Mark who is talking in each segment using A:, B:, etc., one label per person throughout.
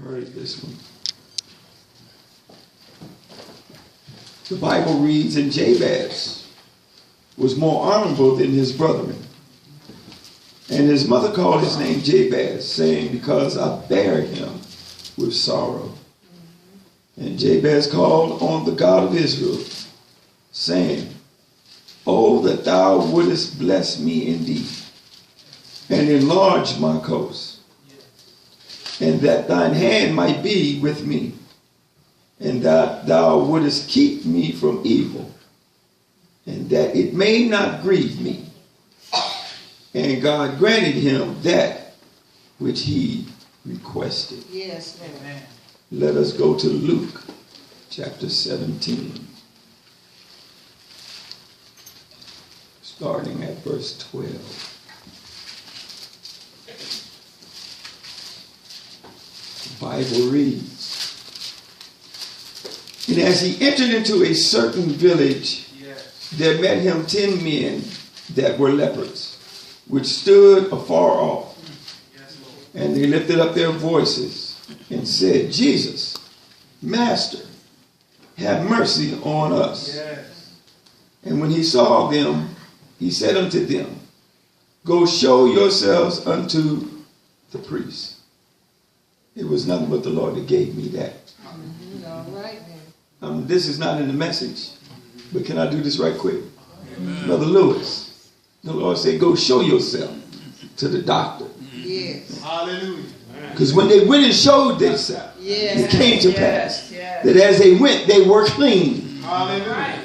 A: heard this one. The Bible reads, and Jabez was more honorable than his brethren. And his mother called his name Jabez, saying, because I bare him with sorrow. And Jabez called on the God of Israel, saying, oh, that thou wouldest bless me indeed, and enlarge my coast, and that thine hand might be with me, and that thou wouldest keep me from evil, and that it may not grieve me. And God granted him that which he requested.
B: Yes, Lord.
A: Let us go to Luke chapter 17, starting at verse 12. The Bible reads, and as he entered into a certain village, there met him 10 men that were lepers, which stood afar off. And they lifted up their voices and said, Jesus, Master, have mercy on us. And when he saw them, he said unto them, go show yourselves unto the priest. It was nothing but the Lord that gave me that.
B: All right,
A: This is not in the message, but can I do this right quick? Brother Lewis, the Lord said, go show yourself to the doctor.
B: Yes.
C: Hallelujah.
A: Because when they went and showed themselves, it came to pass that as they went, they were clean.
C: Hallelujah.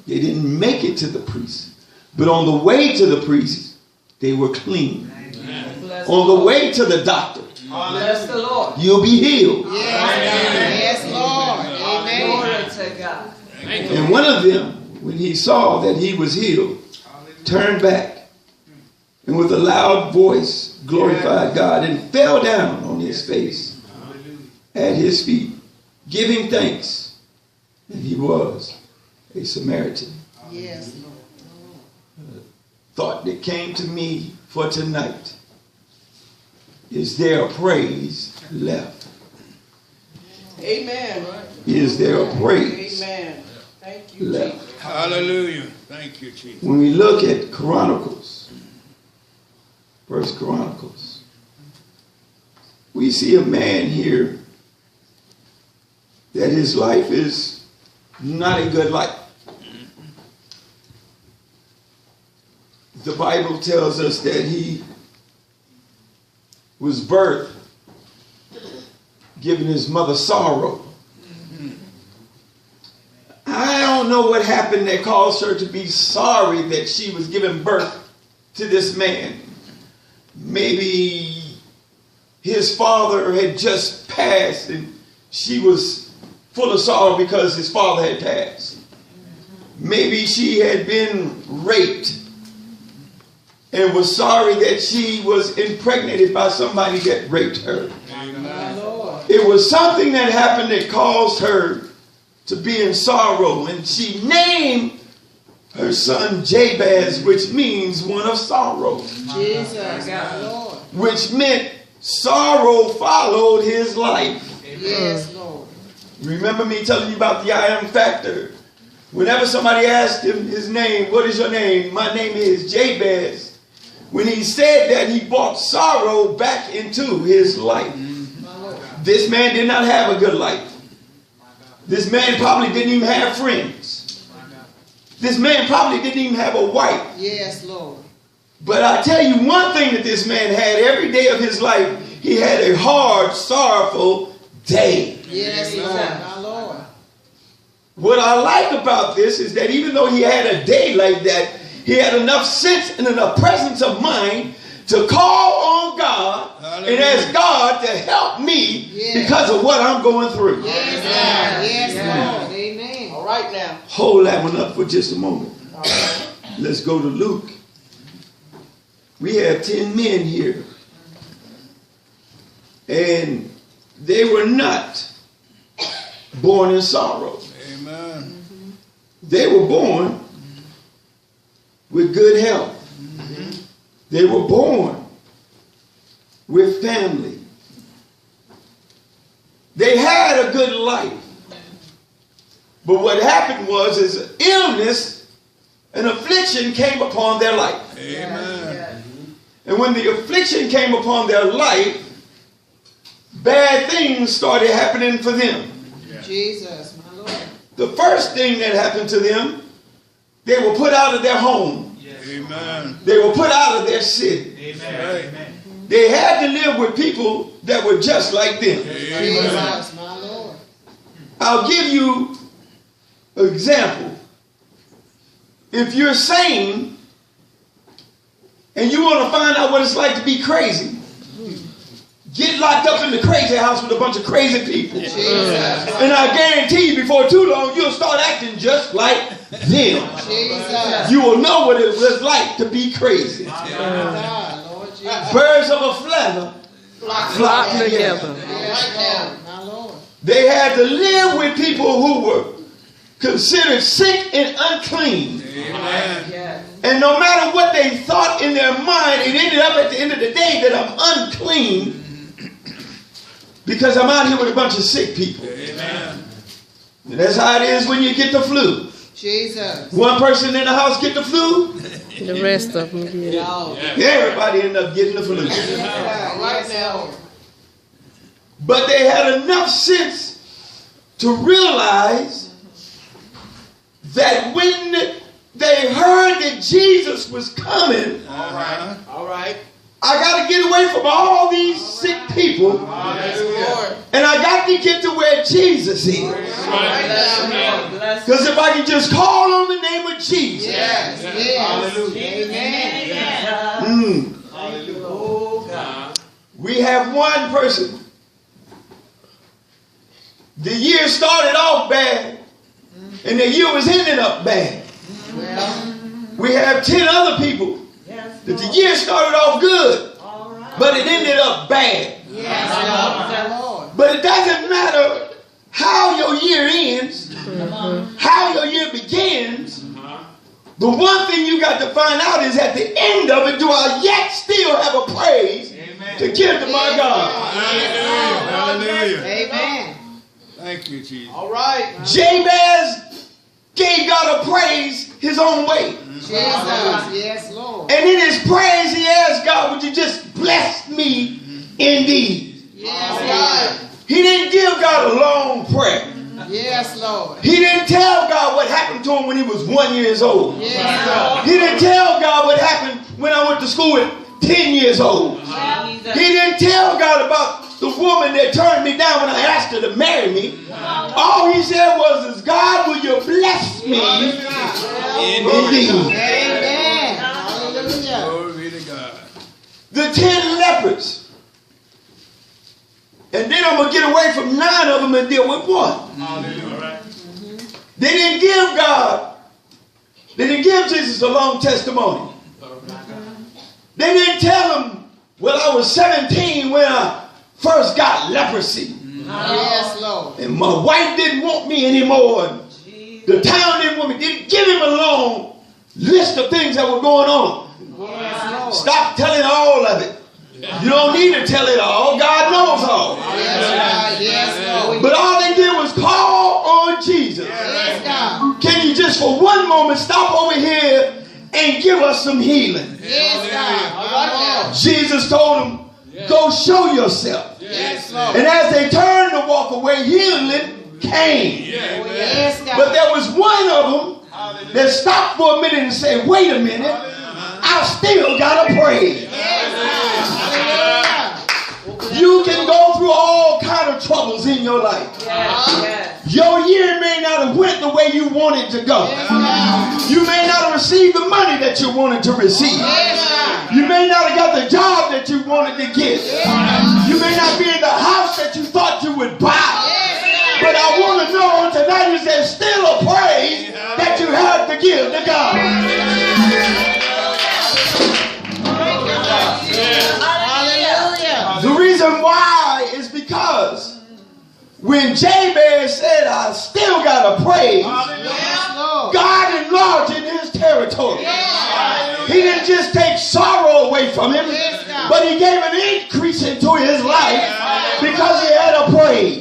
A: They didn't make it to the priest. But on the way to the priest, they were clean. On the way to the doctor,
B: Bless the Lord.
A: you'll be healed.
B: Yes, Lord. Amen.
D: Glory to God.
A: And one of them, when he saw that he was healed, turned back and with a loud voice glorified God and fell down on his face at his feet, giving thanks. And he was a Samaritan.
B: Yes, Lord.
A: Thought that came to me for tonight. Is there a praise left?
B: Amen.
A: Is there a praise
B: Amen. Thank you,
A: left?
B: Jesus.
C: Hallelujah. Thank you, Jesus.
A: When we look at Chronicles, First Chronicles, we see a man here that his life is not a good life. The Bible tells us that he was birthed, giving his mother sorrow. I don't know what happened that caused her to be sorry that she was giving birth to this man. Maybe his father had just passed and she was full of sorrow because his father had passed. Maybe she had been raped and was sorry that she was impregnated by somebody that raped her. It was something that happened that caused her to be in sorrow, and she named her son Jabez, which means one of sorrow.
B: Jesus, Lord.
A: Which meant sorrow followed his life.
B: Yes, Lord.
A: Remember me telling you about the I am factor. Whenever somebody asked him his name, what is your name? My name is Jabez. When he said that, he brought sorrow back into his life. This man did not have a good life. This man probably didn't even have friends. This man probably didn't even have a wife.
B: Yes, Lord.
A: But I tell you one thing that this man had every day of his life. He had a hard, sorrowful day.
B: Yes, Lord. My Lord.
A: What I like about this is that even though he had a day like that, he had enough sense and enough presence of mind to call on God and ask God to help me because of what I'm going through.
B: Yes, Lord. Amen. All right now.
A: Hold that one up for just a moment. Let's go to Luke. We have 10 men here. And they were not born in sorrow.
C: Amen.
A: They were born with good health. They were born with family. They had a good life. But what happened was illness and affliction came upon their life.
C: Amen.
A: And when the affliction came upon their life, bad things started happening for them.
B: Jesus, my Lord.
A: The first thing that happened to them, they were put out of their home.
C: Amen.
A: They were put out of their city.
C: Amen.
A: They had to live with people that were just like them.
B: Jesus, my Lord.
A: I'll give you an example. If you're sane and you want to find out what it's like to be crazy, get locked up in the crazy house with a bunch of crazy people.
B: Jesus.
A: And I guarantee you, before too long, you'll start acting just like them.
B: Jesus.
A: You will know what it was like to be crazy.
B: God, Lord Jesus.
A: Birds of a feather flock together.
B: Yes, Lord, my Lord.
A: They had to live with people who were considered sick and unclean.
C: Amen.
A: And no matter what they thought in their mind, it ended up at the end of the day that I'm unclean because I'm out here with a bunch of sick people.
C: Amen.
A: And that's how it is when you get the flu.
B: Jesus.
A: One person in the house get the flu,
D: The rest of them get it.
A: everybody end up getting the flu.
B: Right now.
A: But they had enough sense to realize that when they heard that Jesus was coming,
B: All right.
A: I got to get away from all these sick people,
B: Lord.
A: and I got to get to where Jesus is.
B: Right now.
A: Because if I can just call on the name of Jesus,
B: Yes. Yes. Amen.
A: we have one person. The year started off bad, and the year was ending up bad.
B: Well,
A: We have 10 other people that the year started off good, but it ended up bad.
B: yes, Lord.
A: But it doesn't matter how your year ends, how your year begins. The one thing you got to find out is at the end of it, do I yet still have a praise to give to my God?
C: Hallelujah.
B: Amen.
C: Thank you, Jesus.
B: All right.
A: Jabez gave God a praise his own way.
B: Jesus. Yes, Lord.
A: And in his praise, he asked God, would you just bless me indeed?
B: Yes, God.
A: He didn't give God a long prayer.
B: Yes, Lord.
A: He didn't tell God what happened to him when he was 1 year old.
B: Yes, Lord.
A: He didn't tell God what happened when I went to school at 10 years old. He didn't tell God about the woman that turned me down when I asked her to marry me. All he said was, God, will you bless me indeed?
B: Amen. Hallelujah.
C: Glory be to God.
A: The 10 lepers. And then I'm going to get away from 9 of them and deal with one. They didn't give God, they didn't give Jesus a long testimony. They didn't tell him, well, I was 17 when I first got leprosy.
B: Yes, Lord.
A: And my wife didn't want me anymore. And the town didn't want me. Didn't give him a long list of things that were going on.
B: Yes, Lord.
A: Stop telling all of it. You don't need to tell it all. God knows all.
B: Yes, God. Yes, Lord.
A: But all they did was call on Jesus.
B: Yes, God.
A: Can you just for one moment stop over here and give us some healing?
B: Yes, God. All right now.
A: Jesus told them, go show yourself.
B: Yes, Lord.
A: And as they turned to walk away, healing came.
B: Yes, God.
A: But there was one of them that stopped for a minute and said, wait a minute, I still got to praise. You can go through all kind of troubles in your life. Your year may not have went the way you wanted to go. You may not have received the money that you wanted to receive. You may not have got the job that you wanted to get. You may not be in the house that you thought you would buy. But I want to know tonight is there still a praise that you have to give to God.
B: Hallelujah.
A: The reason why is because when Jabez said, I still got to praise,
B: Yes, Lord.
A: God enlarged in his territory. He didn't just take sorrow away from him, but he gave an increase into his life because he had a praise.